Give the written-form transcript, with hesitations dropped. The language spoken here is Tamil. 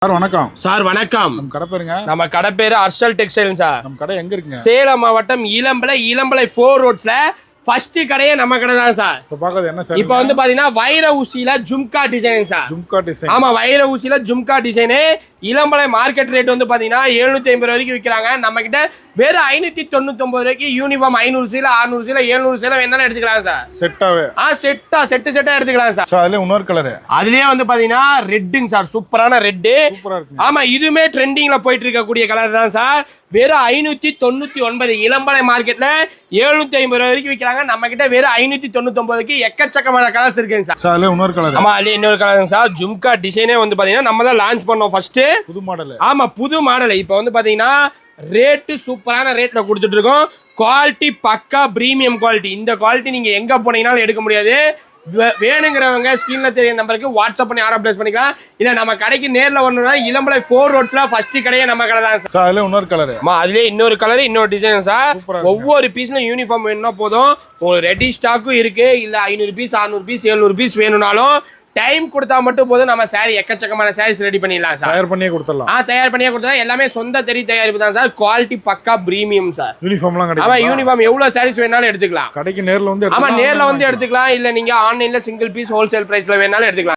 சார் வணக்கம். சார் வணக்கம். நம்ம கடை பேருங்க? நம்ம கடை பேரு அர்ஷல் டெக்ஸ்டைல் சார். நம்ம கடை எங்க இருக்குங்க? சேலம் மாவட்டம் இளம்பலை 4 ரோட்ஸ்ல ஃபர்ஸ்ட் கடையே நம்ம கடை தான் சார். இப்ப பாக்குறது என்ன சார்? இப்போ வந்து பாத்தீங்கன்னா வைர ஊசியில jhumka design sir. Jhumka design. ஆமா, வைர ஊசியில ஜும்கா டிசைன். இளம்பலை மார்க்கெட் ரேட் வந்து பாத்தீங்கன்னா 750 வரைக்கும் விற்கிறாங்க. நம்ம கிட்ட வெறும் 599 ரூபாய்க்கு யூனிஃபார்ம் 500 சீல 600 சீல 700 சீல வேணாலும் எடுத்துக்கலாம் சார். செட்டாவே? செட்டா எடுத்துக்கலாம் சார். சார் அதுல இன்னொரு கலர். அதுலயே வந்து பாத்தீங்கன்னா ரெட்டுங்க சார். சூப்பரான ரெட். சூப்பரா இருக்கு. ஆமா, இதுமே ட்ரெண்டிங்ல போயிட்டு இருக்கக்கூடிய கலர் தான் சார். வெறும் 599. இளம்பலை மார்க்கெட்ல 750 வரைக்கும் விற்கிறாங்க. நம்ம கிட்ட வெறும் 599க்கு எக்கச்சக்கமான கலர்ஸ் இருக்குங்க சார். சார் அதுல இன்னொரு கலர். ஆமா, அதுல இன்னொரு கலர் சார். ஜும்கா டிசைனே வந்து பாத்தீங்கன்னா நம்ம தான் லான்ச் பண்ணோம் ஃபர்ஸ்ட். புது மாடல். ஆமா, புது மாடல். இப்போ வந்து பாத்தீங்கன்னா ரேட்டு சூப்பரான ரேட்ல கொடுத்துட்டு இருக்கோம். குவாலிட்டி பக்கா பிரீமியம் குவாலிட்டி. இந்த குவாலிட்டி நீங்க எங்க போனீங்கனாலும் எடுக்க முடியாது. வேணுங்கிறவங்க ஸ்கிரீன்ல தெரிய நம்பருக்கு வாட்ஸ்அப் பண்ணி ஆர்டர் பிளேஸ் பண்ணிக்கலாம். இல்ல நம்ம கடைக்கு நேர்ல வரணும்னா இளம்பலை 4 ரோட்ஸ்ல ஃபர்ஸ்ட் கடையே நம்ம கடை தான் சார். சார் அதுல இன்னொரு கலர். ஆமா, அதுலயே இன்னொரு கலர் இன்னொரு டிசைன் சார். ஒவ்வொரு பீஸ்ல யூனிஃபார்ம் வேணும்னா போதும். உங்களுக்கு ரெடி ஸ்டாக்கும் இருக்கு. இல்ல 500 பீஸ் 600 பீஸ் 700 பீஸ் வேணும்னாலும் டைம் கொடுத்தா மட்டும் போதும். நம்ம சாரி எக்கச்சக்கமான சாரீஸ் ரெடி பண்ணிடலாம் சார். தயார் பண்ணியே கொடுத்துடலாம். தயார் பண்ணியே கொடுத்தா எல்லாமே சொந்த தயாரிப்பு தான் சார். குவாலிட்டி பக்கா பிரீமியம் சார். யூனிஃபார்ம்லாம் கிடைக்கும். ஆமா, யூனிஃபார்ம் எவ்வளவு சாரீஸ் வேணாலும் எடுத்துக்கலாம். கடைக்கு நேர்ல வந்து ஆமா, நேர்ல வந்து எடுத்துக்கலாம். இல்ல நீங்க ஆன்லைன்ல சிங்கிள் பீஸ் ஹோல்சேல் பிரைஸ்ல வேணாலும் எடுத்துக்கலாம்.